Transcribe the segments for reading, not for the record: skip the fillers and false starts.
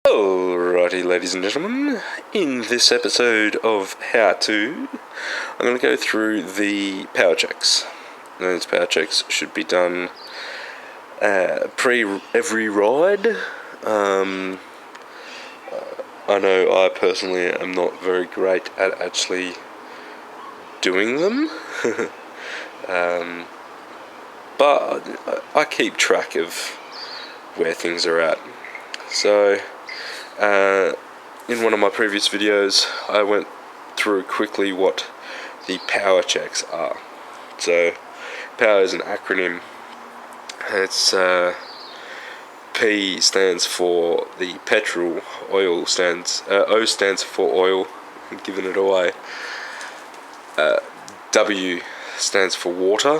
Alrighty, ladies and gentlemen, in this episode of How To, I'm going to go through the power checks. Now, these power checks should be done pre every ride. I know I personally am not very great at actually doing them, but I keep track of where things are at. So, in one of my previous videos, I went through quickly what the power checks are. So, power is an acronym. It's P stands for the petrol, O stands for oil, I'm giving it away. W stands for water.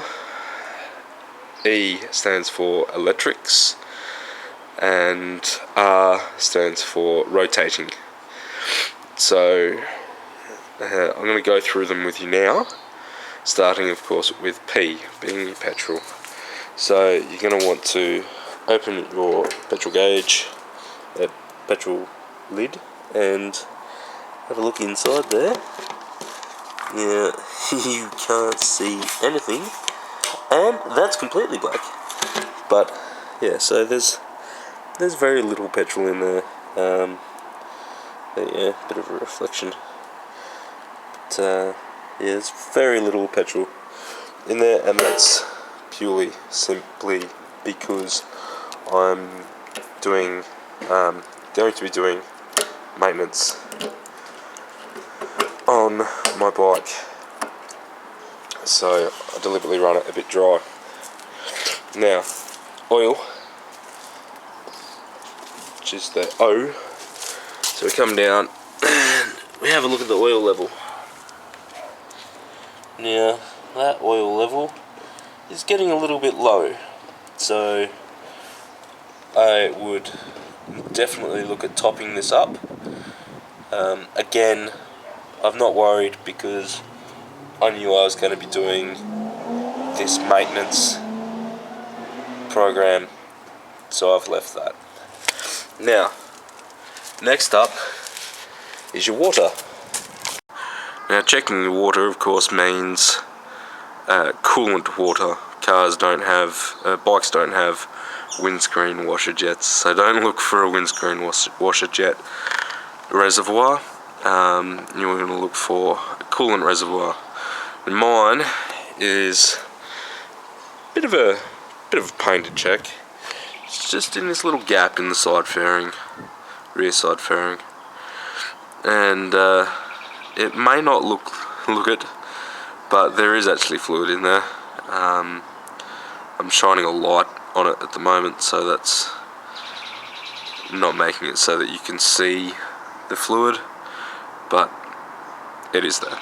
E stands for electrics. And R stands for rotating. So I'm going to go through them with you now, starting of course with P, being petrol. So you're going to want to open your petrol gauge, petrol lid, and have a look inside there. Yeah, you can't see anything, and that's completely black. But yeah, so there's very little petrol in there. Yeah, bit of a reflection. But yeah, there's very little petrol in there, and that's purely simply because I'm going to be doing maintenance on my bike. So I deliberately run it a bit dry. Now, oil, which is the O. So we come down and we have a look at the oil level. Now that oil level is getting a little bit low, so I would definitely look at topping this up. Again, I'm not worried because I knew I was going to be doing this maintenance program, so I've left that. Now, next up is your water. Now, checking the water, of course, means coolant water. Bikes don't have windscreen washer jets, so don't look for a windscreen washer jet reservoir. You're going to look for a coolant reservoir. And mine is a bit of a pain to check. It's just in this little gap in the side fairing, rear side fairing, and it may not look it, but there is actually fluid in there. I'm shining a light on it at the moment, so that's not making it so that you can see the fluid, but it is there.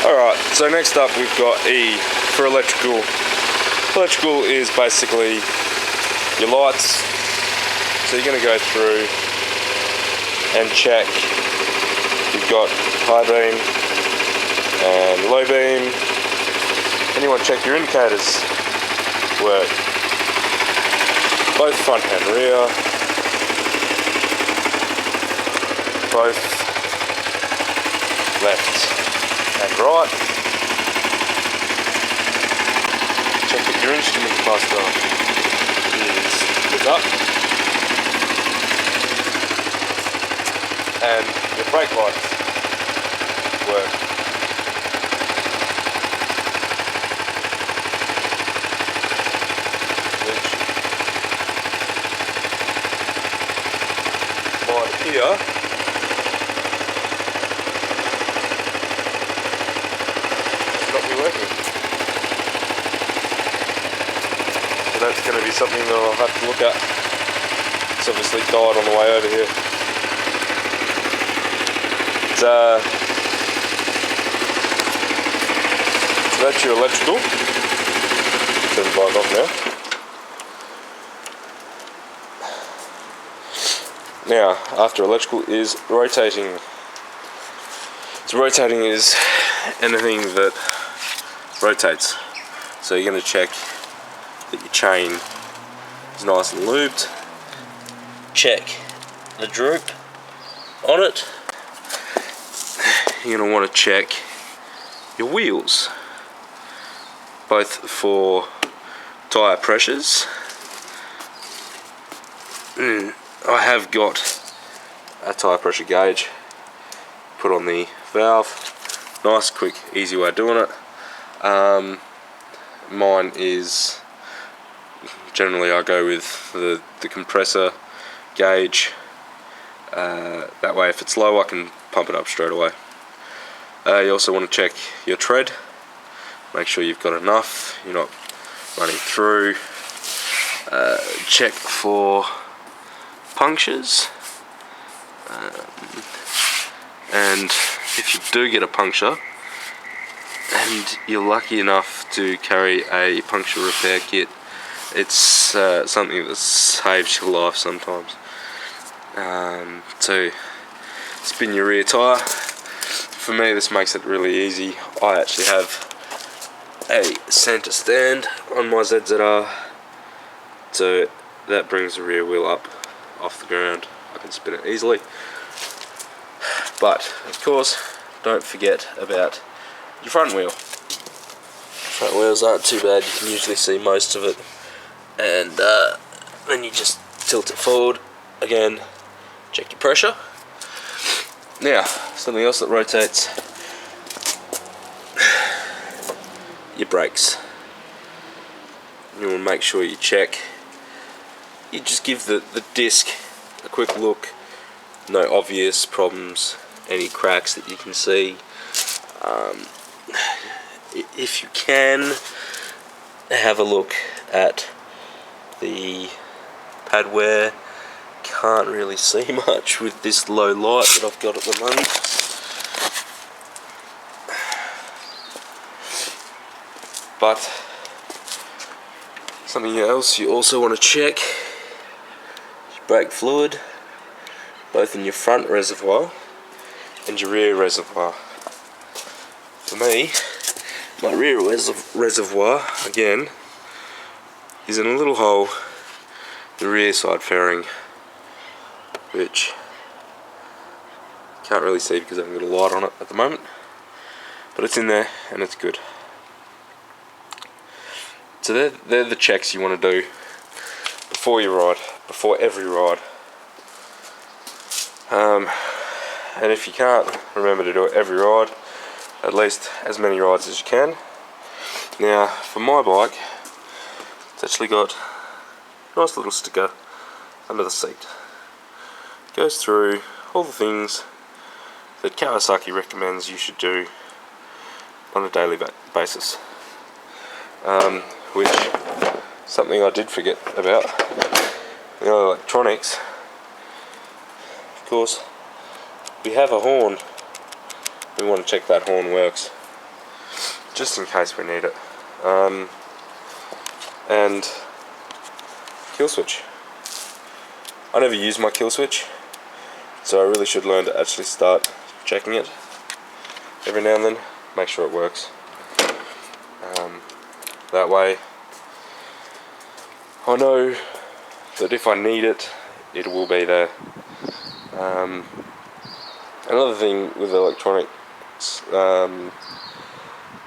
Alright, so next up we've got E for electrical. Electrical is basically your lights. So you're going to go through and check. You've got high beam and low beam, and you want to check your indicators work, both front and rear, both left and right. Check that your instrument cluster is lit up, and your brake lights work. Which might appear to not be working. So that's going to be something that I'll have to look at. It's obviously died on the way over here. So that's your electrical. Turn the bike off now. Now, after electrical is rotating. So rotating is anything that rotates. So you're going to check that your chain is nice and lubed. Check the droop on it, you're going to want to check your wheels, both for tyre pressures. I have got a tyre pressure gauge put on the valve. Nice, quick, easy way of doing it. Mine is, generally I go with the compressor gauge. That way if it's low I can pump it up straight away. You also want to check your tread, make sure you've got enough, you're not running through. Check for punctures, and if you do get a puncture and you're lucky enough to carry a puncture repair kit, it's something that saves your life sometimes. To spin your rear tyre, for me this makes it really easy. I actually have a centre stand on my ZZR, so that brings the rear wheel up off the ground. I can spin it easily. But of course, don't forget about your front wheel. Front wheels aren't too bad, you can usually see most of it, and then you just tilt it forward. Again, check your pressure. Now, something else that rotates, your brakes. You want to make sure you check. You just give the disc a quick look. No obvious problems, any cracks that you can see. If you can, have a look at the pad wear. Can't really see much with this low light that I've got at the moment. But something else you also want to check is brake fluid, both in your front reservoir and your rear reservoir. For me, my rear reservoir, again, is in a little hole, the rear side fairing, which can't really see because I haven't got a light on it at the moment, but it's in there and it's good. So they're the checks you want to do before you ride, before every ride. And if you can't remember to do it every ride, at least as many rides as you can. Now, for my bike, it's actually got a nice little sticker under the seat. It goes through all the things that Kawasaki recommends you should do on a daily basis. Which, something I did forget about, the electronics. Of course, we have a horn. We want to check that horn works, just in case we need it. And kill switch. I never use my kill switch, so I really should learn to actually start checking it every now and then, make sure it works. That way I know that if I need it, it will be there. Another thing with electronics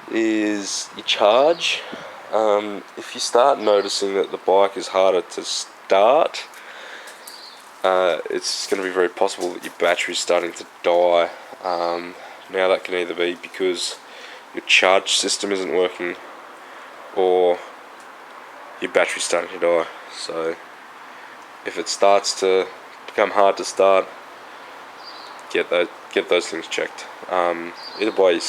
is your charge. If you start noticing that the bike is harder to start, it's going to be very possible that your battery is starting to die. Now that can either be because your charge system isn't working, or your battery's starting to die. So if it starts to become hard to start, get those things checked. Either by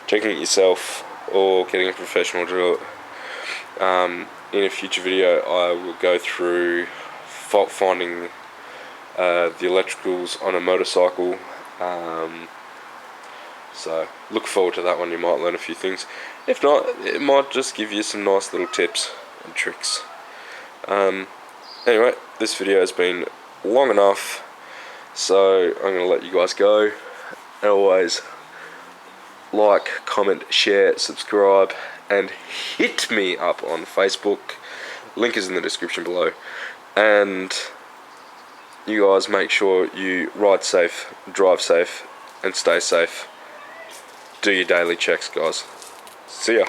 checking it yourself or getting a professional to do it. In a future video, I will go through fault finding the electricals on a motorcycle. So look forward to that one. You might learn a few things. If not, it might just give you some nice little tips and tricks. Anyway, this video has been long enough, so I'm going to let you guys go. And always like, comment, share, subscribe, and hit me up on Facebook. Link is in the description below. And you guys make sure you ride safe, drive safe, and stay safe. Do your daily checks, guys. See ya.